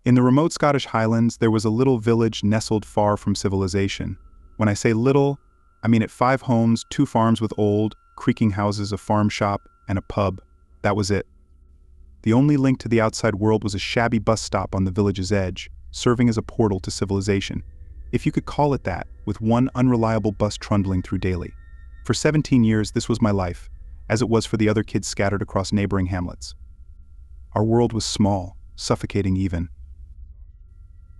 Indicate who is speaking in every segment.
Speaker 1: In the remote Scottish Highlands, there was a little village nestled far from civilization. When I say little, I mean it 5 homes, 2 farms with old, creaking houses, a farm shop, and a pub. That was it. The only link to the outside world was a shabby bus stop on the village's edge, serving as a portal to civilization, if you could call it that, with one unreliable bus trundling through daily. For 17 years, this was my life, as it was for the other kids scattered across neighboring hamlets. Our world was small, suffocating even.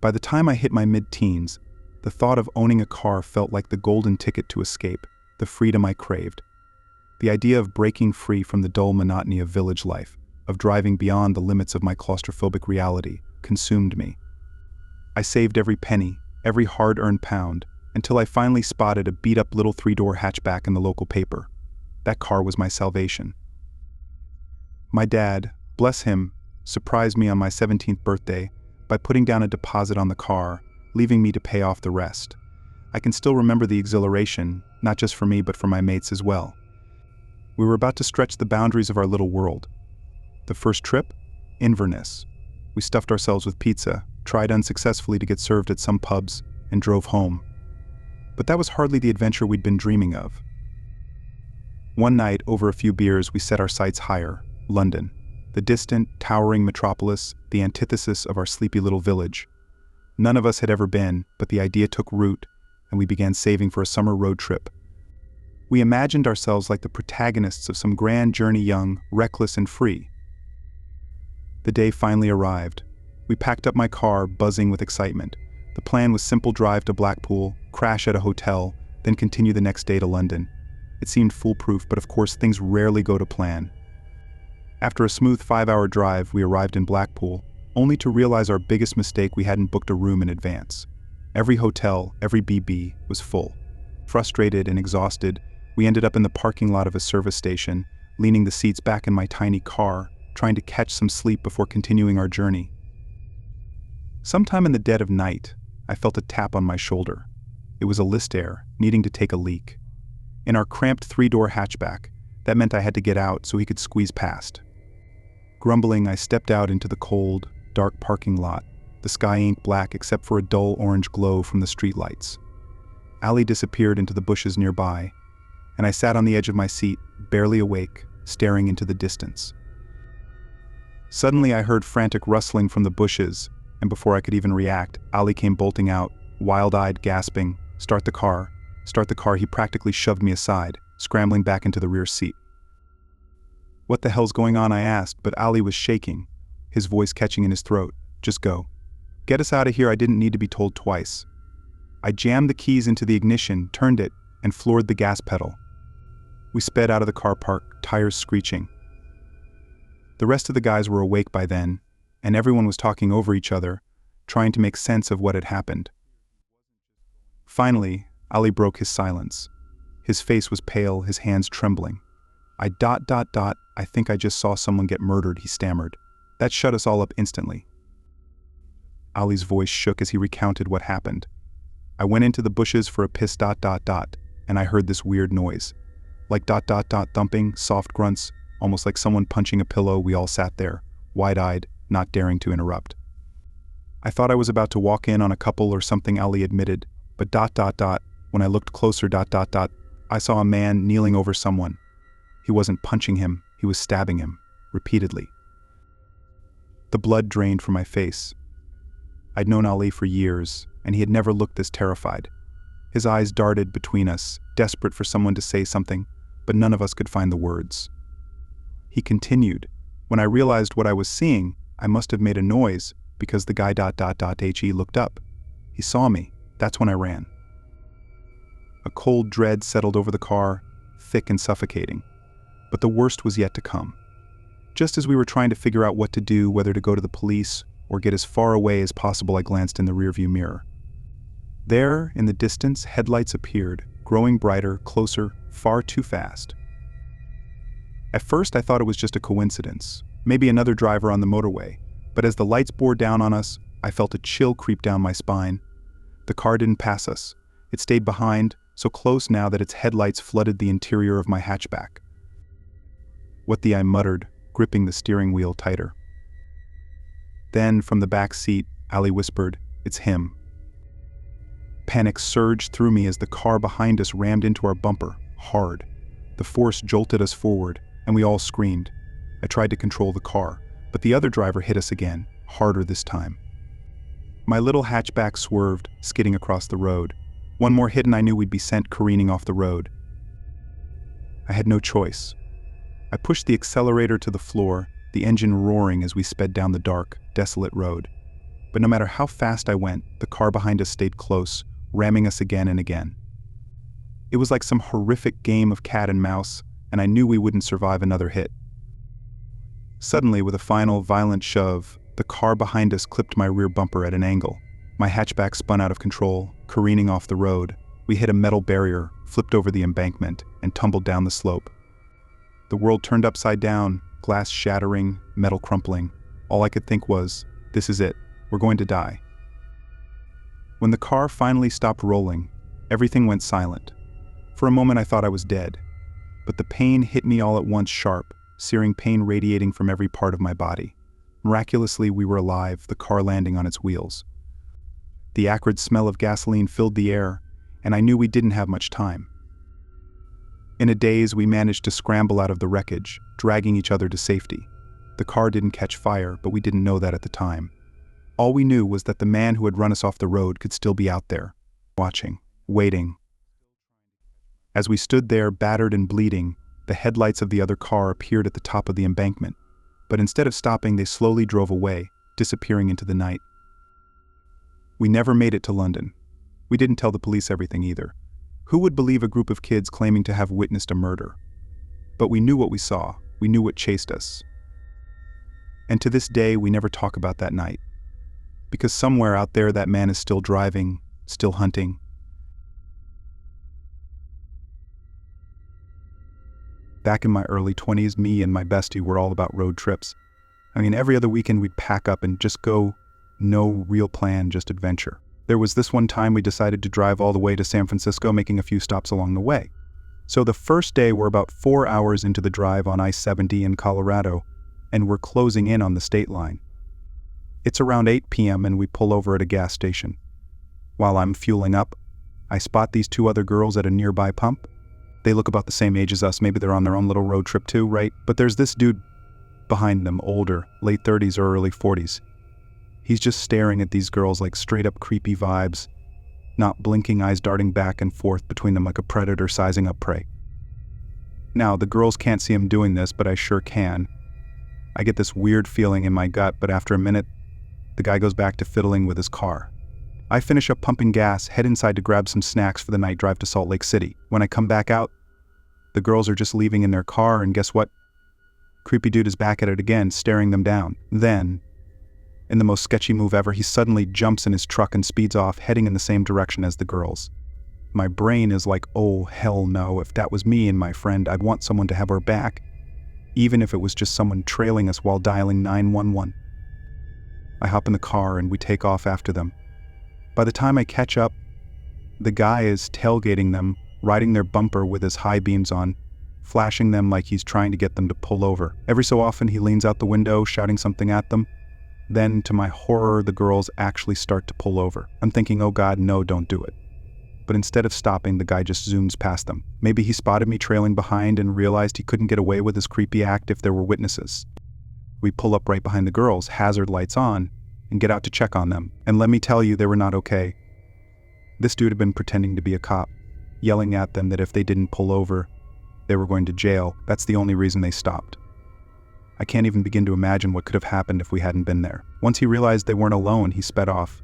Speaker 1: By the time I hit my mid-teens, the thought of owning a car felt like the golden ticket to escape, the freedom I craved. The idea of breaking free from the dull monotony of village life, of driving beyond the limits of my claustrophobic reality, consumed me. I saved every penny, every hard-earned pound, until I finally spotted a beat-up little 3-door hatchback in the local paper. That car was my salvation. My dad, bless him, surprised me on my 17th birthday by putting down a deposit on the car, leaving me to pay off the rest. I can still remember the exhilaration, not just for me but for my mates as well. We were about to stretch the boundaries of our little world. The first trip? Inverness. We stuffed ourselves with pizza, tried unsuccessfully to get served at some pubs, and drove home. But that was hardly the adventure we'd been dreaming of. One night, over a few beers, we set our sights higher, London, the distant, towering metropolis, the antithesis of our sleepy little village. None of us had ever been, but the idea took root, and we began saving for a summer road trip. We imagined ourselves like the protagonists of some grand journey, young, reckless, and free. The day finally arrived. We packed up my car, buzzing with excitement. The plan was simple: drive to Blackpool, crash at a hotel, then continue the next day to London. It seemed foolproof, but of course things rarely go to plan. After a smooth 5-hour drive, we arrived in Blackpool, only to realize our biggest mistake: we hadn't booked a room in advance. Every hotel, every BB, was full. Frustrated and exhausted, we ended up in the parking lot of a service station, leaning the seats back in my tiny car, trying to catch some sleep before continuing our journey. Sometime in the dead of night, I felt a tap on my shoulder. It was a Listair, needing to take a leak. In our cramped 3-door hatchback, that meant I had to get out so he could squeeze past. Grumbling, I stepped out into the cold, dark parking lot, the sky ink black except for a dull orange glow from the streetlights. Ali disappeared into the bushes nearby, and I sat on the edge of my seat, barely awake, staring into the distance. Suddenly I heard frantic rustling from the bushes, and before I could even react, Ali came bolting out, wild-eyed, gasping, "Start the car, start the car." He practically shoved me aside, scrambling back into the rear seat. "What the hell's going on?" I asked, but Ali was shaking, his voice catching in his throat. "Just go. Get us out of here." I didn't need to be told twice. I jammed the keys into the ignition, turned it, and floored the gas pedal. We sped out of the car park, tires screeching. The rest of the guys were awake by then, and everyone was talking over each other, trying to make sense of what had happened. Finally, Ali broke his silence. His face was pale, his hands trembling. "I think I just saw someone get murdered," he stammered. "That shut us all up instantly." Ali's voice shook as he recounted what happened. "I went into the bushes for a piss ... and I heard this weird noise. Like ... thumping, soft grunts, almost like someone punching a pillow." We all sat there, wide-eyed, not daring to interrupt. "I thought I was about to walk in on a couple or something," Ali admitted, "but ... when I looked closer ... I saw a man kneeling over someone. He wasn't punching him, he was stabbing him, repeatedly." The blood drained from my face. I'd known Ali for years, and he had never looked this terrified. His eyes darted between us, desperate for someone to say something, but none of us could find the words. He continued, "When I realized what I was seeing, I must have made a noise, because the guy ... He looked up. He saw me. That's when I ran." A cold dread settled over the car, thick and suffocating. But the worst was yet to come. Just as we were trying to figure out what to do, whether to go to the police or get as far away as possible, I glanced in the rearview mirror. There, in the distance, headlights appeared, growing brighter, closer, far too fast. At first I thought it was just a coincidence, maybe another driver on the motorway, but as the lights bore down on us, I felt a chill creep down my spine. The car didn't pass us. It stayed behind, so close now that its headlights flooded the interior of my hatchback. "What the..." I muttered, gripping the steering wheel tighter. Then, from the back seat, Ali whispered, "It's him." Panic surged through me as the car behind us rammed into our bumper, hard. The force jolted us forward, and we all screamed. I tried to control the car, but the other driver hit us again, harder this time. My little hatchback swerved, skidding across the road. One more hit and I knew we'd be sent careening off the road. I had no choice. I pushed the accelerator to the floor, the engine roaring as we sped down the dark, desolate road. But no matter how fast I went, the car behind us stayed close, ramming us again and again. It was like some horrific game of cat and mouse, and I knew we wouldn't survive another hit. Suddenly, with a final violent shove, the car behind us clipped my rear bumper at an angle. My hatchback spun out of control, careening off the road. We hit a metal barrier, flipped over the embankment, and tumbled down the slope. The world turned upside down, glass shattering, metal crumpling. All I could think was, this is it, we're going to die. When the car finally stopped rolling, everything went silent. For a moment I thought I was dead, but the pain hit me all at once sharp, searing pain radiating from every part of my body. Miraculously, we were alive, the car landing on its wheels. The acrid smell of gasoline filled the air, and I knew we didn't have much time. In a daze, we managed to scramble out of the wreckage, dragging each other to safety. The car didn't catch fire, but we didn't know that at the time. All we knew was that the man who had run us off the road could still be out there, watching, waiting. As we stood there, battered and bleeding, the headlights of the other car appeared at the top of the embankment, but instead of stopping, they slowly drove away, disappearing into the night. We never made it to London. We didn't tell the police everything either. Who would believe a group of kids claiming to have witnessed a murder? But we knew what we saw. We knew what chased us. And to this day, we never talk about that night. Because somewhere out there, that man is still driving, still hunting. Back in my early 20s, me and my bestie were all about road trips. I mean, every other weekend we'd pack up and just go, no real plan, just adventure. There was this one time we decided to drive all the way to San Francisco, making a few stops along the way. So the first day we're about 4 hours into the drive on I-70 in Colorado, and we're closing in on the state line. It's around 8 p.m. and we pull over at a gas station. While I'm fueling up, I spot these two other girls at a nearby pump. They look about the same age as us, maybe they're on their own little road trip too, right? But there's this dude behind them, older, late 30s or early 40s. He's just staring at these girls like straight up creepy vibes, not blinking, eyes darting back and forth between them like a predator sizing up prey. Now, the girls can't see him doing this, but I sure can. I get this weird feeling in my gut, but after a minute, the guy goes back to fiddling with his car. I finish up pumping gas, head inside to grab some snacks for the night drive to Salt Lake City. When I come back out, the girls are just leaving in their car, and guess what? Creepy dude is back at it again, staring them down. Then, in the most sketchy move ever, he suddenly jumps in his truck and speeds off, heading in the same direction as the girls. My brain is like, oh hell no, if that was me and my friend, I'd want someone to have our back, even if it was just someone trailing us while dialing 911. I hop in the car and we take off after them. By the time I catch up, the guy is tailgating them, riding their bumper with his high beams on, flashing them like he's trying to get them to pull over. Every so often he leans out the window, shouting something at them. Then, to my horror, the girls actually start to pull over. I'm thinking, oh God, no, don't do it. But instead of stopping, the guy just zooms past them. Maybe he spotted me trailing behind and realized he couldn't get away with his creepy act if there were witnesses. We pull up right behind the girls, hazard lights on, and get out to check on them. And let me tell you, they were not okay. This dude had been pretending to be a cop, yelling at them that if they didn't pull over, they were going to jail. That's the only reason they stopped. I can't even begin to imagine what could have happened if we hadn't been there. Once he realized they weren't alone, he sped off.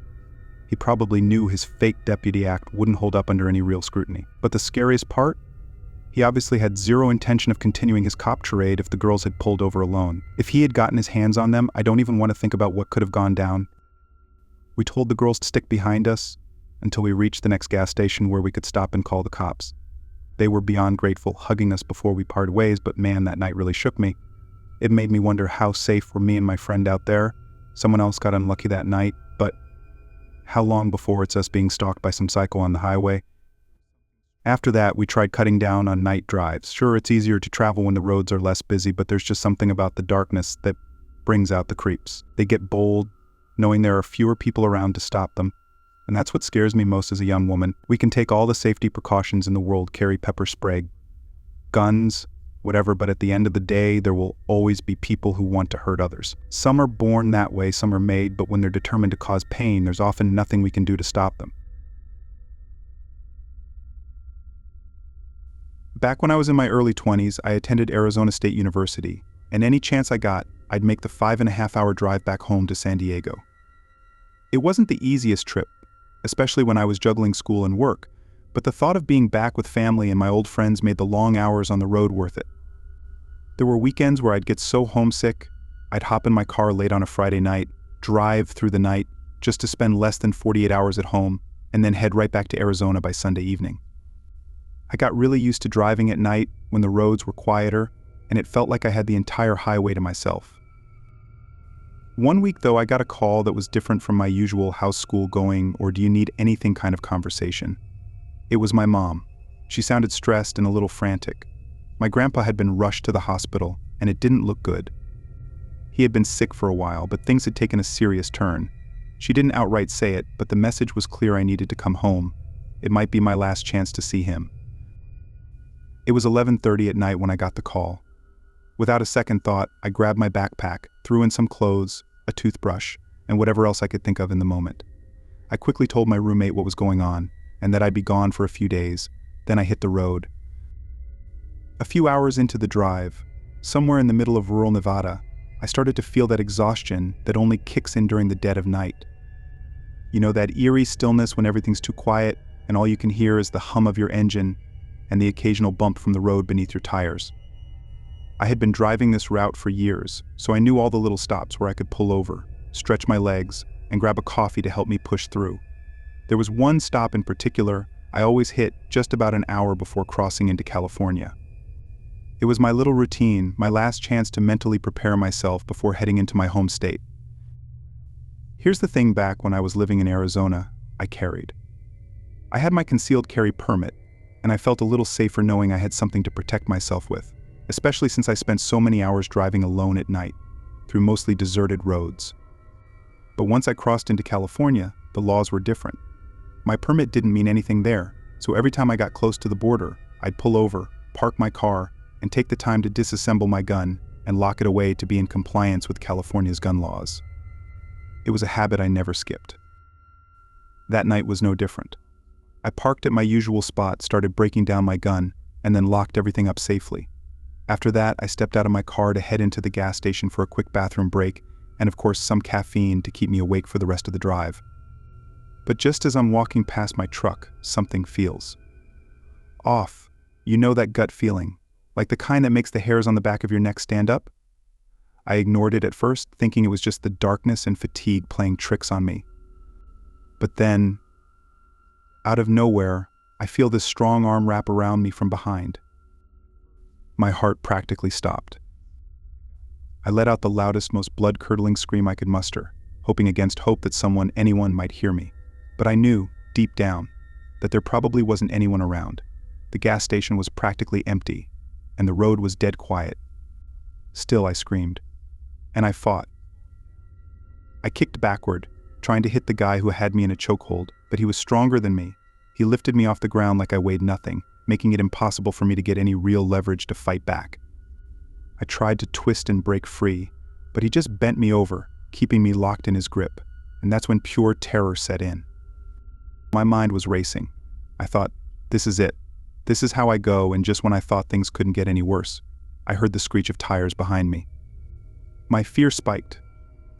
Speaker 1: He probably knew his fake deputy act wouldn't hold up under any real scrutiny. But the scariest part? He obviously had zero intention of continuing his cop charade if the girls had pulled over alone. If he had gotten his hands on them, I don't even want to think about what could have gone down. We told the girls to stick behind us until we reached the next gas station where we could stop and call the cops. They were beyond grateful, hugging us before we parted ways, but man, that night really shook me. It made me wonder how safe were me and my friend out there. Someone else got unlucky that night, but how long before it's us being stalked by some psycho on the highway? After that, we tried cutting down on night drives. Sure, it's easier to travel when the roads are less busy, but there's just something about the darkness that brings out the creeps. They get bold, knowing there are fewer people around to stop them. And that's what scares me most as a young woman. We can take all the safety precautions in the world, carry pepper spray, guns, whatever, but at the end of the day, there will always be people who want to hurt others. Some are born that way, some are made, but when they're determined to cause pain, there's often nothing we can do to stop them. Back when I was in my early 20s, I attended Arizona State University, and any chance I got, I'd make the 5.5-hour drive back home to San Diego. It wasn't the easiest trip, especially when I was juggling school and work, but the thought of being back with family and my old friends made the long hours on the road worth it. There were weekends where I'd get so homesick, I'd hop in my car late on a Friday night, drive through the night, just to spend less than 48 hours at home, and then head right back to Arizona by Sunday evening. I got really used to driving at night when the roads were quieter, and it felt like I had the entire highway to myself. One week, though, I got a call that was different from my usual how's school going or do you need anything kind of conversation. It was my mom. She sounded stressed and a little frantic. My grandpa had been rushed to the hospital, and it didn't look good. He had been sick for a while, but things had taken a serious turn. She didn't outright say it, but the message was clear: I needed to come home. It might be my last chance to see him. It was 11:30 at night when I got the call. Without a second thought, I grabbed my backpack, threw in some clothes, a toothbrush, and whatever else I could think of in the moment. I quickly told my roommate what was going on, and that I'd be gone for a few days. Then I hit the road. A few hours into the drive, somewhere in the middle of rural Nevada, I started to feel that exhaustion that only kicks in during the dead of night. You know, that eerie stillness when everything's too quiet and all you can hear is the hum of your engine and the occasional bump from the road beneath your tires. I had been driving this route for years, so I knew all the little stops where I could pull over, stretch my legs, and grab a coffee to help me push through. There was one stop in particular I always hit just about an hour before crossing into California. It was my little routine, my last chance to mentally prepare myself before heading into my home state. Here's the thing: back when I was living in Arizona, I carried. I had my concealed carry permit, and I felt a little safer knowing I had something to protect myself with, especially since I spent so many hours driving alone at night, through mostly deserted roads. But once I crossed into California, the laws were different. My permit didn't mean anything there, so every time I got close to the border, I'd pull over, park my car, and take the time to disassemble my gun and lock it away to be in compliance with California's gun laws. It was a habit I never skipped. That night was no different. I parked at my usual spot, started breaking down my gun, and then locked everything up safely. After that, I stepped out of my car to head into the gas station for a quick bathroom break, and of course some caffeine to keep me awake for the rest of the drive. But just as I'm walking past my truck, something feels off. You know that gut feeling, like the kind that makes the hairs on the back of your neck stand up? I ignored it at first, thinking it was just the darkness and fatigue playing tricks on me. But then, out of nowhere, I feel this strong arm wrap around me from behind. My heart practically stopped. I let out the loudest, most blood-curdling scream I could muster, hoping against hope that anyone might hear me. But I knew, deep down, that there probably wasn't anyone around. The gas station was practically empty, and the road was dead quiet. Still, I screamed. And I fought. I kicked backward, trying to hit the guy who had me in a chokehold, but he was stronger than me. He lifted me off the ground like I weighed nothing, making it impossible for me to get any real leverage to fight back. I tried to twist and break free, but he just bent me over, keeping me locked in his grip, and that's when pure terror set in. My mind was racing. I thought, this is it. This is how I go, and just when I thought things couldn't get any worse, I heard the screech of tires behind me. My fear spiked,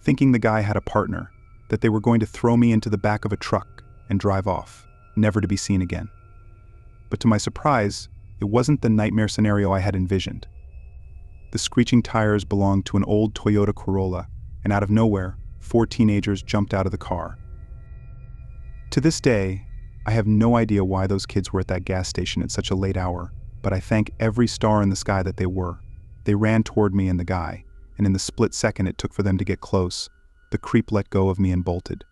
Speaker 1: thinking the guy had a partner, that they were going to throw me into the back of a truck and drive off, never to be seen again. But to my surprise, it wasn't the nightmare scenario I had envisioned. The screeching tires belonged to an old Toyota Corolla, and out of nowhere, 4 teenagers jumped out of the car. To this day, I have no idea why those kids were at that gas station at such a late hour, but I thank every star in the sky that they were. They ran toward me and the guy, and in the split second it took for them to get close, the creep let go of me and bolted.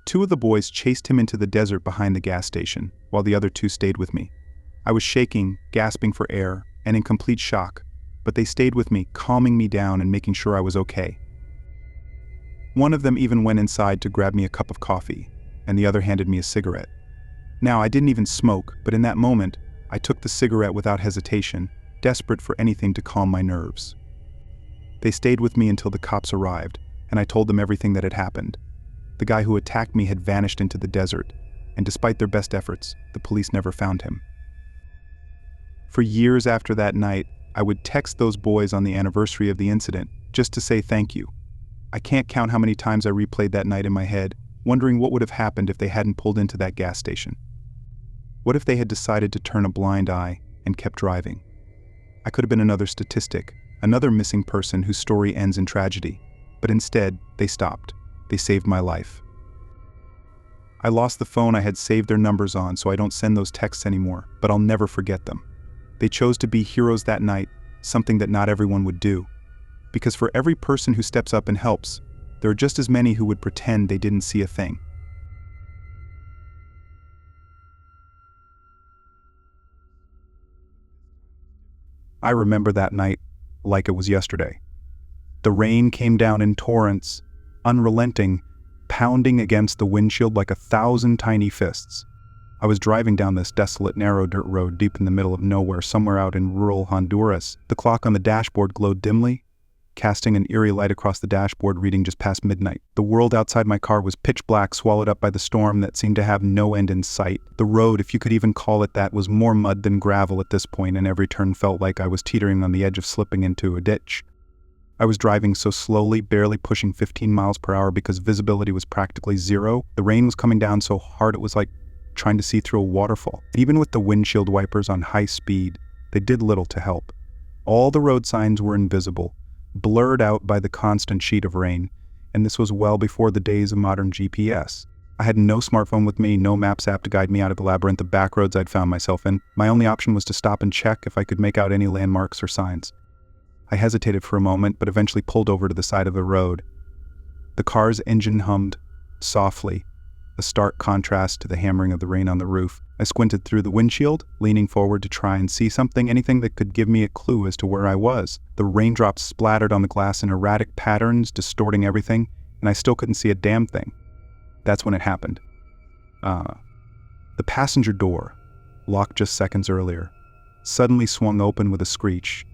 Speaker 1: 2 of the boys chased him into the desert behind the gas station, while the other 2 stayed with me. I was shaking, gasping for air, and in complete shock, but they stayed with me, calming me down and making sure I was okay. One of them even went inside to grab me a cup of coffee, and the other handed me a cigarette. Now, I didn't even smoke, but in that moment, I took the cigarette without hesitation, desperate for anything to calm my nerves. They stayed with me until the cops arrived, and I told them everything that had happened. The guy who attacked me had vanished into the desert, and despite their best efforts, the police never found him. For years after that night, I would text those boys on the anniversary of the incident, just to say thank you. I can't count how many times I replayed that night in my head, wondering what would have happened if they hadn't pulled into that gas station. What if they had decided to turn a blind eye and kept driving? I could have been another statistic, another missing person whose story ends in tragedy. But instead, they stopped. They saved my life. I lost the phone I had saved their numbers on, so I don't send those texts anymore, but I'll never forget them. They chose to be heroes that night, something that not everyone would do. Because for every person who steps up and helps, there are just as many who would pretend they didn't see a thing. I remember that night like it was yesterday. The rain came down in torrents, unrelenting, pounding against the windshield like 1,000 tiny fists. I was driving down this desolate, narrow dirt road deep in the middle of nowhere, somewhere out in rural Honduras. The clock on the dashboard glowed dimly, casting an eerie light across the dashboard, reading just past midnight. The world outside my car was pitch black, swallowed up by the storm that seemed to have no end in sight. The road, if you could even call it that, was more mud than gravel at this point, and every turn felt like I was teetering on the edge of slipping into a ditch. I was driving so slowly, barely pushing 15 miles per hour because visibility was practically zero. The rain was coming down so hard it was like trying to see through a waterfall. Even with the windshield wipers on high speed, they did little to help. All the road signs were invisible, blurred out by the constant sheet of rain, and this was well before the days of modern GPS. I had no smartphone with me, no maps app to guide me out of the labyrinth of back roads I'd found myself in. My only option was to stop and check if I could make out any landmarks or signs. I hesitated for a moment, but eventually pulled over to the side of the road. The car's engine hummed softly, a stark contrast to the hammering of the rain on the roof. I squinted through the windshield, leaning forward to try and see something, anything that could give me a clue as to where I was. The raindrops splattered on the glass in erratic patterns, distorting everything, and I still couldn't see a damn thing. That's when it happened. The passenger door, locked just seconds earlier, suddenly swung open with a screech,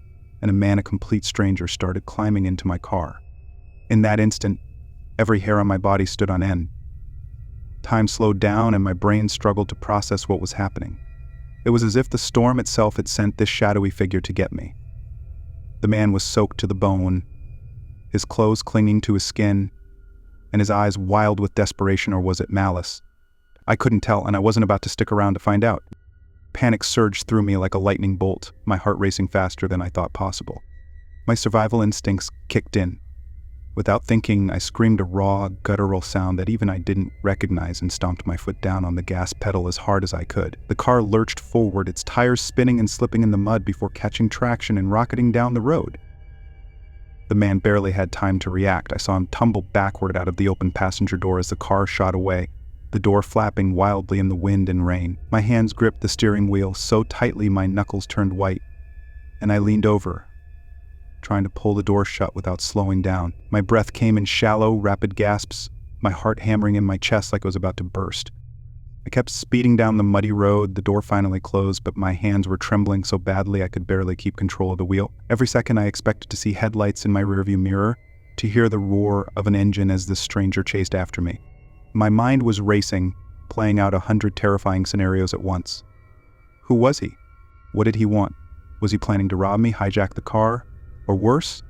Speaker 1: and a man, a complete stranger, started climbing into my car. In that instant, every hair on my body stood on end. Time slowed down and my brain struggled to process what was happening. It was as if the storm itself had sent this shadowy figure to get me. The man was soaked to the bone, his clothes clinging to his skin, and his eyes wild with desperation, or was it malice? I couldn't tell, and I wasn't about to stick around to find out. Panic surged through me like a lightning bolt, my heart racing faster than I thought possible. My survival instincts kicked in. Without thinking, I screamed a raw, guttural sound that even I didn't recognize and stomped my foot down on the gas pedal as hard as I could. The car lurched forward, its tires spinning and slipping in the mud before catching traction and rocketing down the road. The man barely had time to react. I saw him tumble backward out of the open passenger door as the car shot away, the door flapping wildly in the wind and rain. My hands gripped the steering wheel so tightly my knuckles turned white, and I leaned over, trying to pull the door shut without slowing down. My breath came in shallow, rapid gasps, my heart hammering in my chest like it was about to burst. I kept speeding down the muddy road. The door finally closed, but my hands were trembling so badly I could barely keep control of the wheel. Every second I expected to see headlights in my rearview mirror, to hear the roar of an engine as this stranger chased after me. My mind was racing, playing out 100 terrifying scenarios at once. Who was he? What did he want? Was he planning to rob me, hijack the car? Or worse?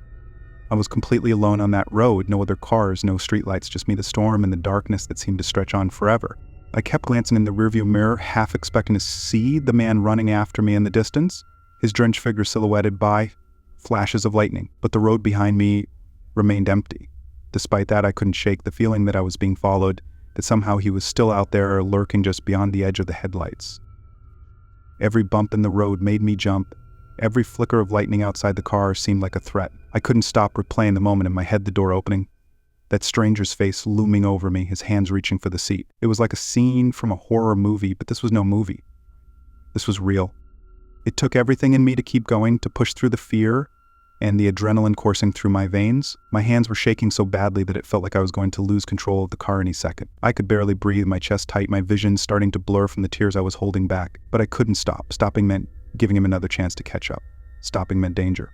Speaker 1: I was completely alone on that road, no other cars, no streetlights, just me, the storm, and the darkness that seemed to stretch on forever. I kept glancing in the rearview mirror, half expecting to see the man running after me in the distance, his drenched figure silhouetted by flashes of lightning, but the road behind me remained empty. Despite that, I couldn't shake the feeling that I was being followed, that somehow he was still out there lurking just beyond the edge of the headlights. Every bump in the road made me jump. Every flicker of lightning outside the car seemed like a threat. I couldn't stop replaying the moment in my head, the door opening, that stranger's face looming over me, his hands reaching for the seat. It was like a scene from a horror movie, but this was no movie. This was real. It took everything in me to keep going, to push through the fear, and the adrenaline coursing through my veins. My hands were shaking so badly that it felt like I was going to lose control of the car any second. I could barely breathe, my chest tight, my vision starting to blur from the tears I was holding back. But I couldn't stop. Stopping meant giving him another chance to catch up. Stopping meant danger.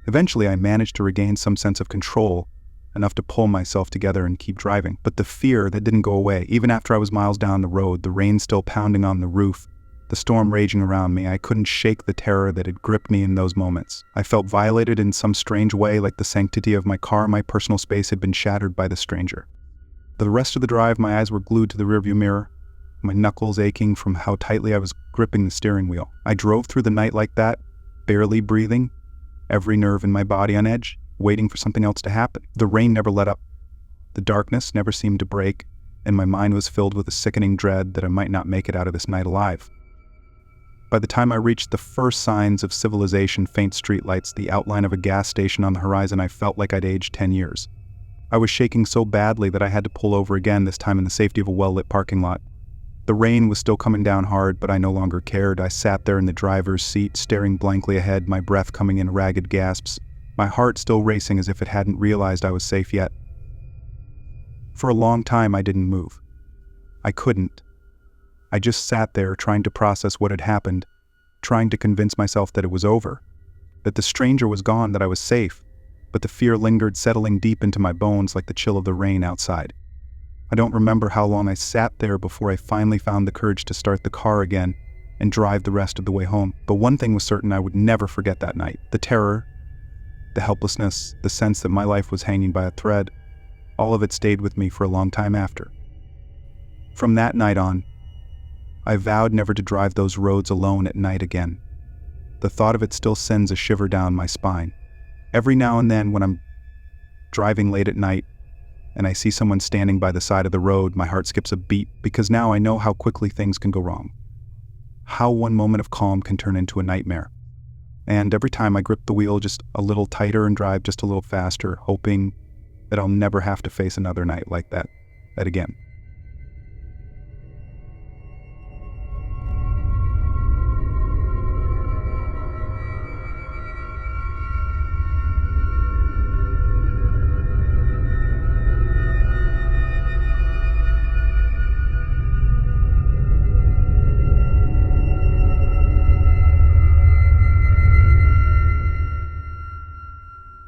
Speaker 1: Eventually, I managed to regain some sense of control, enough to pull myself together and keep driving. But the fear, that didn't go away. Even after I was miles down the road, the rain still pounding on the roof, the storm raging around me, I couldn't shake the terror that had gripped me in those moments. I felt violated in some strange way, like the sanctity of my car, my personal space, had been shattered by the stranger. The rest of the drive, my eyes were glued to the rearview mirror, my knuckles aching from how tightly I was gripping the steering wheel. I drove through the night like that, barely breathing, every nerve in my body on edge, waiting for something else to happen. The rain never let up. The darkness never seemed to break, and my mind was filled with a sickening dread that I might not make it out of this night alive. By the time I reached the first signs of civilization, faint streetlights, the outline of a gas station on the horizon, I felt like I'd aged 10 years. I was shaking so badly that I had to pull over again, this time in the safety of a well-lit parking lot. The rain was still coming down hard, but I no longer cared. I sat there in the driver's seat, staring blankly ahead, my breath coming in ragged gasps, my heart still racing as if it hadn't realized I was safe yet. For a long time, I didn't move. I couldn't. I just sat there trying to process what had happened, trying to convince myself that it was over, that the stranger was gone, that I was safe, but the fear lingered, settling deep into my bones like the chill of the rain outside. I don't remember how long I sat there before I finally found the courage to start the car again and drive the rest of the way home. But one thing was certain, I would never forget that night. The terror, the helplessness, the sense that my life was hanging by a thread, all of it stayed with me for a long time after. From that night on, I vowed never to drive those roads alone at night again. The thought of it still sends a shiver down my spine. Every now and then when I'm driving late at night and I see someone standing by the side of the road, my heart skips a beat, because now I know how quickly things can go wrong. How one moment of calm can turn into a nightmare. And every time I grip the wheel just a little tighter and drive just a little faster, hoping that I'll never have to face another night like that again.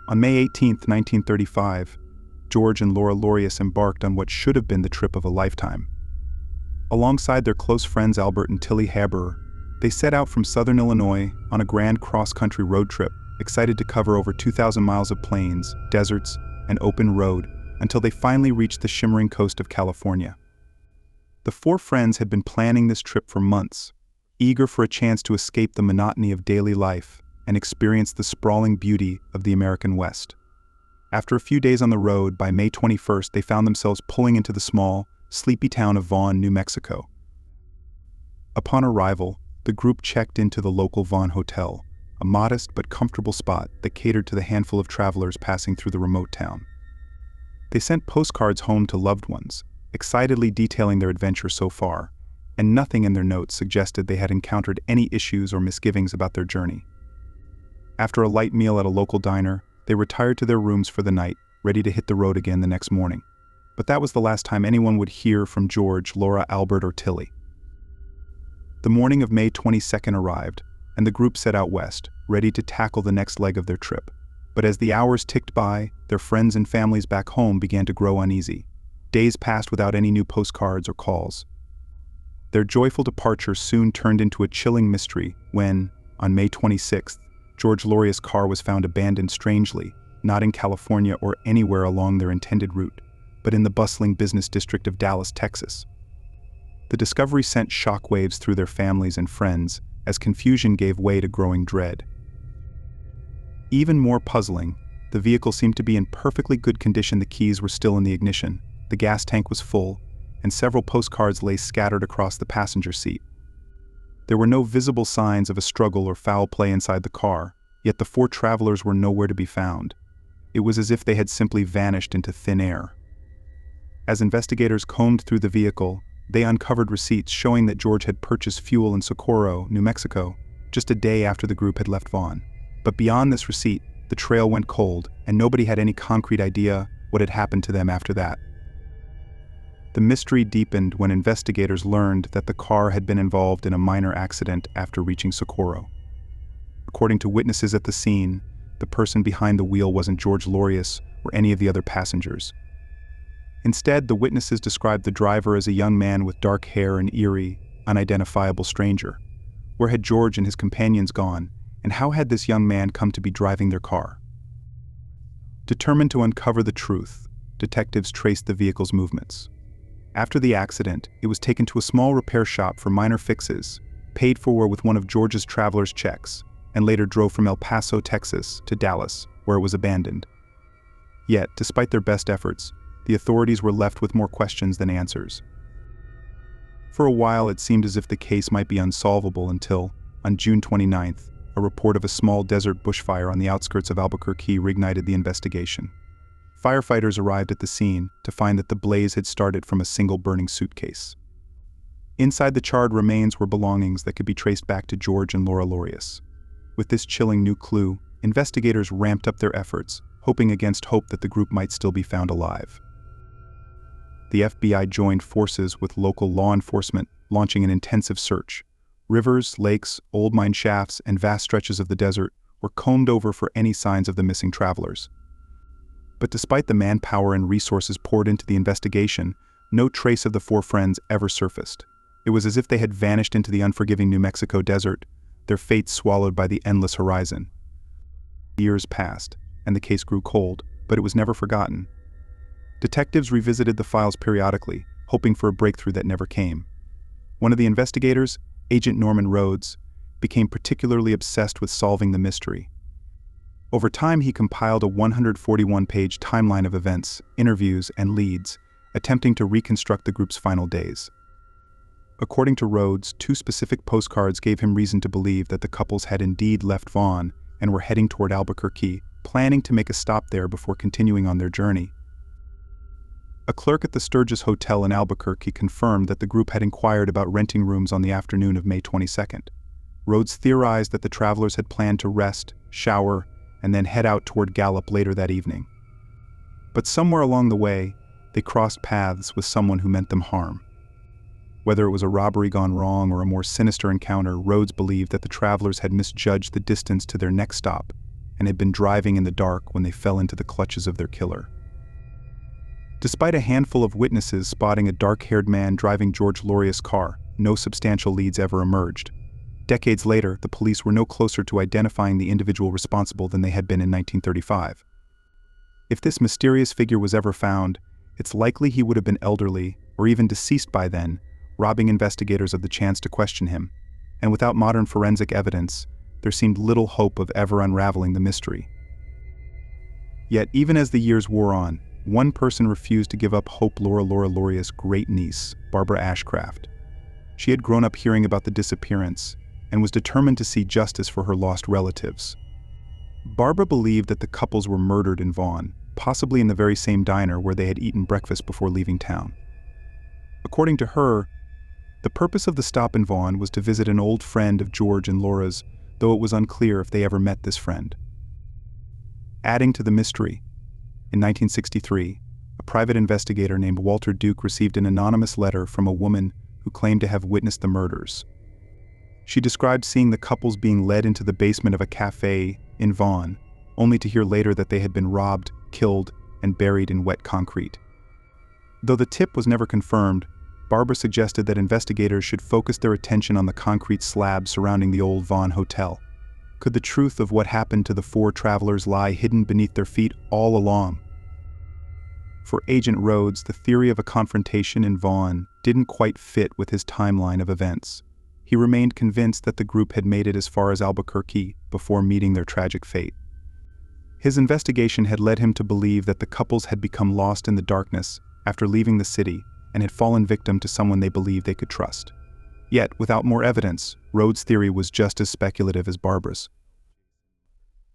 Speaker 1: On May 18, 1935, George and Laura Lorius embarked on what should have been the trip of a lifetime. Alongside their close friends Albert and Tilly Haberer, they set out from southern Illinois on a grand cross-country road trip, excited to cover over 2,000 miles of plains, deserts, and open road until they finally reached the shimmering coast of California. The four friends had been planning this trip for months, eager for a chance to escape the monotony of daily life and experience the sprawling beauty of the American West. After a few days on the road, by May 21st, they found themselves pulling into the small, sleepy town of Vaughn, New Mexico. Upon arrival, the group checked into the local Vaughn Hotel, a modest but comfortable spot that catered to the handful of travelers passing through the remote town. They sent postcards home to loved ones, excitedly detailing their adventure so far, and nothing in their notes suggested they had encountered any issues or misgivings about their journey. After a light meal at a local diner, they retired to their rooms for the night, ready to hit the road again the next morning. But that was the last time anyone would hear from George, Laura, Albert, or Tilly. The morning of May 22nd arrived, and the group set out west, ready to tackle the next leg of their trip. But as the hours ticked by, their friends and families back home began to grow uneasy. Days passed without any new postcards or calls. Their joyful departure soon turned into a chilling mystery when, on May 26th, George Lorius' car was found abandoned strangely, not in California or anywhere along their intended route, but in the bustling business district of Dallas, Texas. The discovery sent shockwaves through their families and friends as confusion gave way to growing dread. Even more puzzling, the vehicle seemed to be in perfectly good condition. The keys were still in the ignition, the gas tank was full, and several postcards lay scattered across the passenger seat. There were no visible signs of a struggle or foul play inside the car, yet the four travelers were nowhere to be found. It was as if they had simply vanished into thin air. As investigators combed through the vehicle, they uncovered receipts showing that George had purchased fuel in Socorro, New Mexico, just a day after the group had left Vaughn. But beyond this receipt, the trail went cold, and nobody had any concrete idea what had happened to them after that. The mystery deepened when investigators learned that the car had been involved in a minor accident after reaching Socorro. According to witnesses at the scene, the person behind the wheel wasn't George Lorius or any of the other passengers. Instead, the witnesses described the driver as a young man with dark hair and eerie, unidentifiable stranger. Where had George and his companions gone, and how had this young man come to be driving their car? Determined to uncover the truth, detectives traced the vehicle's movements. After the accident, it was taken to a small repair shop for minor fixes, paid for with one of George's traveler's checks, and later drove from El Paso, Texas, to Dallas, where it was abandoned. Yet, despite their best efforts, the authorities were left with more questions than answers. For a while, it seemed as if the case might be unsolvable until, on June 29th, a report of a small desert bushfire on the outskirts of Albuquerque reignited the investigation. Firefighters arrived at the scene to find that the blaze had started from a single burning suitcase. Inside the charred remains were belongings that could be traced back to George and Laura Lorius. With this chilling new clue, investigators ramped up their efforts, hoping against hope that the group might still be found alive. The FBI joined forces with local law enforcement, launching an intensive search. Rivers, lakes, old mine shafts, and vast stretches of the desert were combed over for any signs of the missing travelers. But despite the manpower and resources poured into the investigation, no trace of the four friends ever surfaced. It was as if they had vanished into the unforgiving New Mexico desert, their fates swallowed by the endless horizon. Years passed, and the case grew cold, but it was never forgotten. Detectives revisited the files periodically, hoping for a breakthrough that never came. One of the investigators, Agent Norman Rhodes, became particularly obsessed with solving the mystery. Over time, he compiled a 141-page timeline of events, interviews, and leads, attempting to reconstruct the group's final days. According to Rhodes, 2 specific postcards gave him reason to believe that the couples had indeed left Vaughn and were heading toward Albuquerque, planning to make a stop there before continuing on their journey. A clerk at the Sturgis Hotel in Albuquerque confirmed that the group had inquired about renting rooms on the afternoon of May 22nd. Rhodes theorized that the travelers had planned to rest, shower, and then head out toward Gallup later that evening. But somewhere along the way, they crossed paths with someone who meant them harm. Whether it was a robbery gone wrong or a more sinister encounter, Rhodes believed that the travelers had misjudged the distance to their next stop and had been driving in the dark when they fell into the clutches of their killer. Despite a handful of witnesses spotting a dark-haired man driving George Lorius' car, no substantial leads ever emerged. Decades later, the police were no closer to identifying the individual responsible than they had been in 1935. If this mysterious figure was ever found, it's likely he would have been elderly or even deceased by then, robbing investigators of the chance to question him. And without modern forensic evidence, there seemed little hope of ever unraveling the mystery. Yet, even as the years wore on, one person refused to give up hope: Laura Lorius' great-niece, Barbara Ashcraft. She had grown up hearing about the disappearance and was determined to see justice for her lost relatives. Barbara believed that the couples were murdered in Vaughn, possibly in the very same diner where they had eaten breakfast before leaving town. According to her, the purpose of the stop in Vaughn was to visit an old friend of George and Laura's, though it was unclear if they ever met this friend. Adding to the mystery, in 1963, a private investigator named Walter Duke received an anonymous letter from a woman who claimed to have witnessed the murders. She described seeing the couples being led into the basement of a cafe in Vaughn, only to hear later that they had been robbed, killed, and buried in wet concrete. Though the tip was never confirmed, Barbara suggested that investigators should focus their attention on the concrete slab surrounding the old Vaughn Hotel. Could the truth of what happened to the 4 travelers lie hidden beneath their feet all along? For Agent Rhodes, the theory of a confrontation in Vaughn didn't quite fit with his timeline of events. He remained convinced that the group had made it as far as Albuquerque before meeting their tragic fate. His investigation had led him to believe that the couples had become lost in the darkness after leaving the city and had fallen victim to someone they believed they could trust. Yet, without more evidence, Rhodes' theory was just as speculative as Barbara's.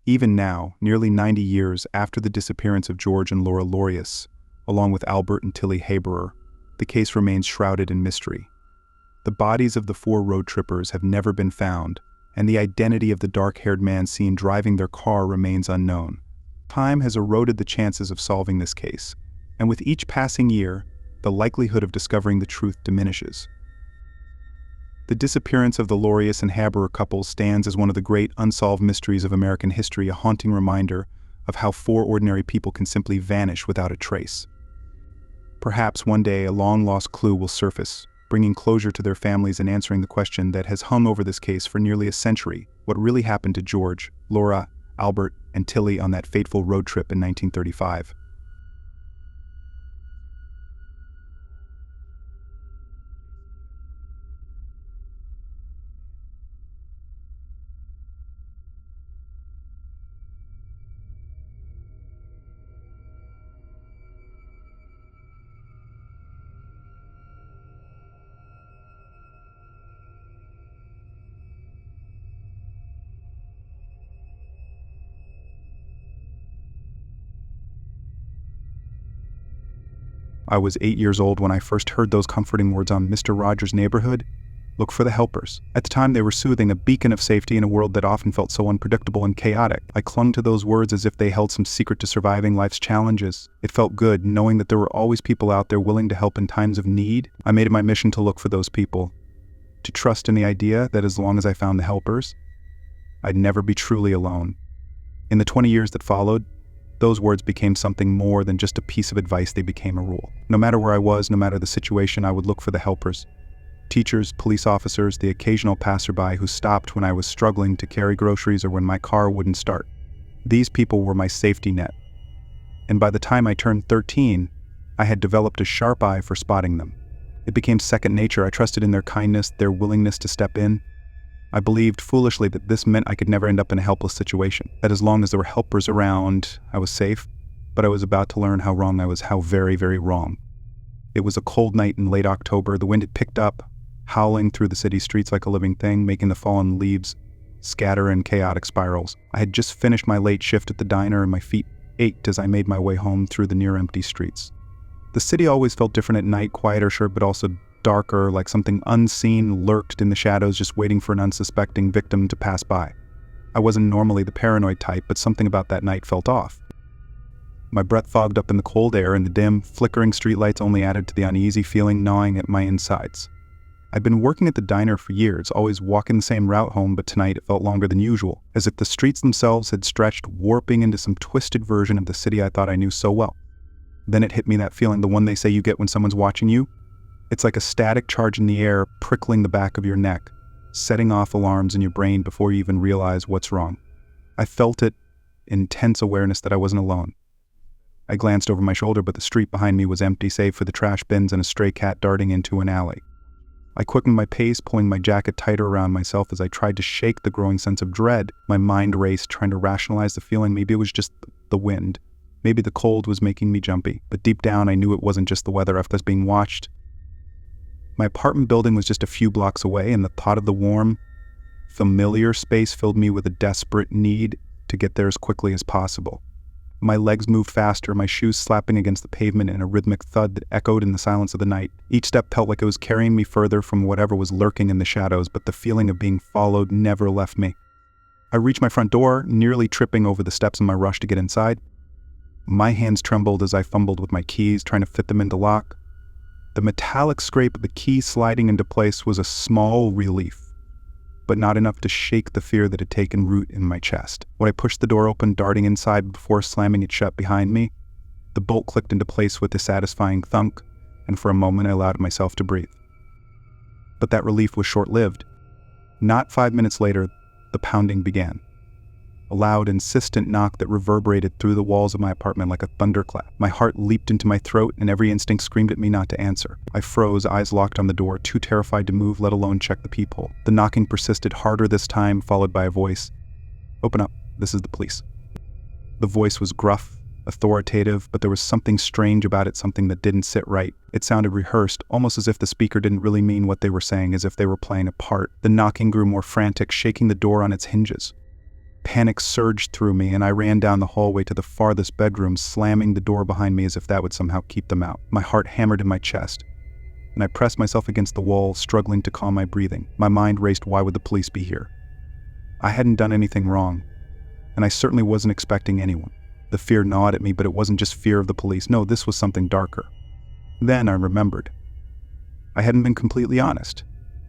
Speaker 1: Even now, nearly 90 years after the disappearance of George and Laura Lorius, along with Albert and Tilly Haberer, the case remains shrouded in mystery. The bodies of the 4 road trippers have never been found, and the identity of the dark-haired man seen driving their car remains unknown. Time has eroded the chances of solving this case, and with each passing year, the likelihood of discovering the truth diminishes. The disappearance of the Lorius and Haberer couple stands as one of the great unsolved mysteries of American history, a haunting reminder of how four ordinary people can simply vanish without a trace. Perhaps one day a long-lost clue will surface, bringing closure to their families and answering the question that has hung over this case for nearly a century: what really happened to George, Laura, Albert, and Tilly on that fateful road trip in 1935. I was 8 years old when I first heard those comforting words on Mr. Rogers' Neighborhood. Look for the helpers. At the time, they were soothing, a beacon of safety in a world that often felt so unpredictable and chaotic. I clung to those words as if they held some secret to surviving life's challenges. It felt good, knowing that there were always people out there willing to help in times of need. I made it my mission to look for those people, to trust in the idea that as long as I found the helpers, I'd never be truly alone. In the 20 years that followed, those words became something more than just a piece of advice. They became a rule. No matter where I was, no matter the situation, I would look for the helpers. Teachers, police officers, the occasional passerby who stopped when I was struggling to carry groceries or when my car wouldn't start. These people were my safety net. And by the time I turned 13, I had developed a sharp eye for spotting them. It became second nature. I trusted in their kindness, their willingness to step in. I believed foolishly that this meant I could never end up in a helpless situation, that as long as there were helpers around, I was safe. But I was about to learn how wrong I was, how very, very wrong. It was a cold night in late October. The wind had picked up, howling through the city streets like a living thing, making the fallen leaves scatter in chaotic spirals. I had just finished my late shift at the diner, and my feet ached as I made my way home through the near-empty streets. The city always felt different at night, quieter, sure, but also darker, like something unseen lurked in the shadows, just waiting for an unsuspecting victim to pass by. I wasn't normally the paranoid type, but something about that night felt off. My breath fogged up in the cold air, and the dim, flickering streetlights only added to the uneasy feeling gnawing at my insides. I'd been working at the diner for years, always walking the same route home, but tonight it felt longer than usual, as if the streets themselves had stretched, warping into some twisted version of the city I thought I knew so well. Then it hit me, that feeling, the one they say you get when someone's watching you. It's like a static charge in the air, prickling the back of your neck, setting off alarms in your brain before you even realize what's wrong. I felt it, intense awareness that I wasn't alone. I glanced over my shoulder, but the street behind me was empty, save for the trash bins and a stray cat darting into an alley. I quickened my pace, pulling my jacket tighter around myself as I tried to shake the growing sense of dread. My mind raced, trying to rationalize the feeling. Maybe it was just the wind. Maybe the cold was making me jumpy. But deep down, I knew it wasn't just the weather. I was being watched. My apartment building was just a few blocks away, and the thought of the warm, familiar space filled me with a desperate need to get there as quickly as possible. My legs moved faster, my shoes slapping against the pavement in a rhythmic thud that echoed in the silence of the night. Each step felt like it was carrying me further from whatever was lurking in the shadows, but the feeling of being followed never left me. I reached my front door, nearly tripping over the steps in my rush to get inside. My hands trembled as I fumbled with my keys, trying to fit them into lock. The metallic scrape of the key sliding into place was a small relief, but not enough to shake the fear that had taken root in my chest. When I pushed the door open, darting inside before slamming it shut behind me, the bolt clicked into place with a satisfying thunk, and for a moment I allowed myself to breathe. But that relief was short-lived. Not 5 minutes later, the pounding began. A loud, insistent knock that reverberated through the walls of my apartment like a thunderclap. My heart leaped into my throat, and every instinct screamed at me not to answer. I froze, eyes locked on the door, too terrified to move, let alone check the peephole. The knocking persisted, harder this time, followed by a voice. "Open up, this is the police." The voice was gruff, authoritative, but there was something strange about it, something that didn't sit right. It sounded rehearsed, almost as if the speaker didn't really mean what they were saying, as if they were playing a part. The knocking grew more frantic, shaking the door on its hinges. Panic surged through me, and I ran down the hallway to the farthest bedroom, slamming the door behind me as if that would somehow keep them out. My heart hammered in my chest, and I pressed myself against the wall, struggling to calm my breathing. My mind raced, why would the police be here? I hadn't done anything wrong, and I certainly wasn't expecting anyone. The fear gnawed at me, but it wasn't just fear of the police. No, this was something darker. Then I remembered. I hadn't been completely honest.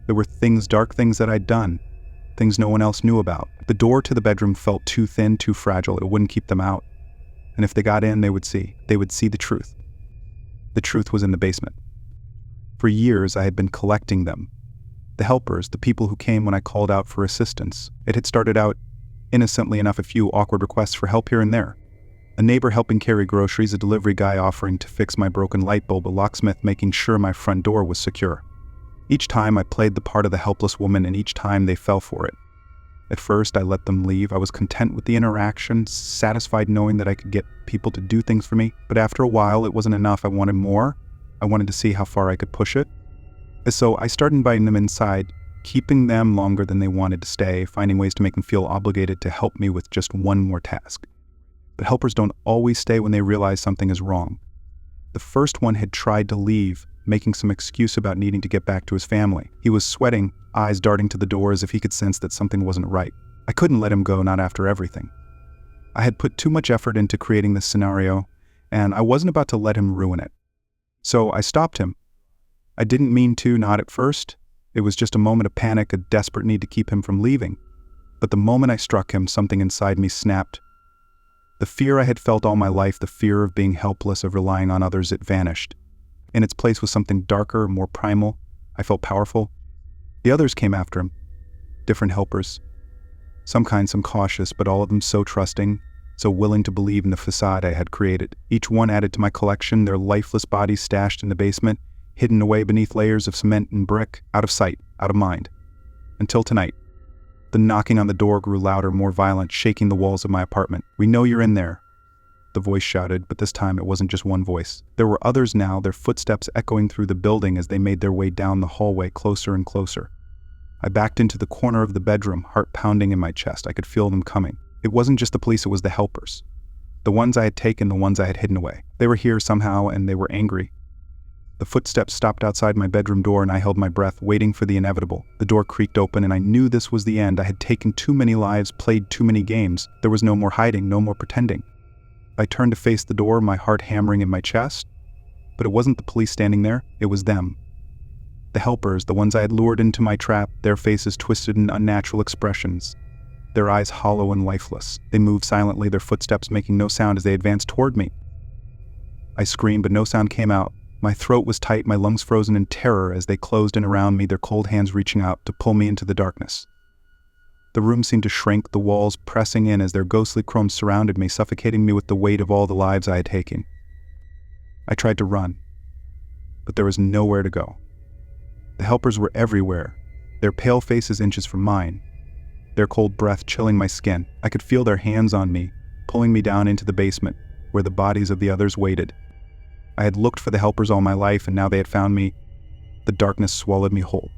Speaker 1: There were dark things that I'd done, things no one else knew about. The door to the bedroom felt too thin, too fragile. It wouldn't keep them out. And if they got in, they would see the truth. The truth was in the basement. For years, I had been collecting them. The helpers, the people who came when I called out for assistance. It had started out, innocently enough, a few awkward requests for help here and there. A neighbor helping carry groceries, a delivery guy offering to fix my broken light bulb, a locksmith making sure my front door was secure. Each time I played the part of the helpless woman, and each time they fell for it. At first, I let them leave. I was content with the interaction, satisfied knowing that I could get people to do things for me. But after a while, it wasn't enough. I wanted more. I wanted to see how far I could push it. So I started inviting them inside, keeping them longer than they wanted to stay, finding ways to make them feel obligated to help me with just one more task. But helpers don't always stay when they realize something is wrong. The first one had tried to leave, making some excuse about needing to get back to his family. He was sweating, eyes darting to the door as if he could sense that something wasn't right. I couldn't let him go, not after everything. I had put too much effort into creating this scenario, and I wasn't about to let him ruin it. So I stopped him. I didn't mean to, not at first. It was just a moment of panic, a desperate need to keep him from leaving. But the moment I struck him, something inside me snapped. The fear I had felt all my life, the fear of being helpless, of relying on others, it vanished. In its place was something darker, more primal. I felt powerful. The others came after him. Different helpers. Some kind, some cautious, but all of them so trusting, so willing to believe in the facade I had created. Each one added to my collection, their lifeless bodies stashed in the basement, hidden away beneath layers of cement and brick, out of sight, out of mind. Until tonight. The knocking on the door grew louder, more violent, shaking the walls of my apartment. "We know you're in there," the voice shouted, but this time it wasn't just one voice. There were others now, their footsteps echoing through the building as they made their way down the hallway, closer and closer. I backed into the corner of the bedroom, heart pounding in my chest. I could feel them coming. It wasn't just the police, it was the helpers. The ones I had taken, the ones I had hidden away. They were here somehow, and they were angry. The footsteps stopped outside my bedroom door, and I held my breath, waiting for the inevitable. The door creaked open, and I knew this was the end. I had taken too many lives, played too many games. There was no more hiding, no more pretending. I turned to face the door, my heart hammering in my chest. But it wasn't the police standing there, it was them. The helpers, the ones I had lured into my trap, their faces twisted in unnatural expressions. Their eyes hollow and lifeless. They moved silently, their footsteps making no sound as they advanced toward me. I screamed, but no sound came out. My throat was tight, my lungs frozen in terror as they closed in around me, their cold hands reaching out to pull me into the darkness. The room seemed to shrink, the walls pressing in as their ghostly chrome surrounded me, suffocating me with the weight of all the lives I had taken. I tried to run, but there was nowhere to go. The helpers were everywhere, their pale faces inches from mine, their cold breath chilling my skin. I could feel their hands on me, pulling me down into the basement, where the bodies of the others waited. I had looked for the helpers all my life, and now they had found me. The darkness swallowed me whole.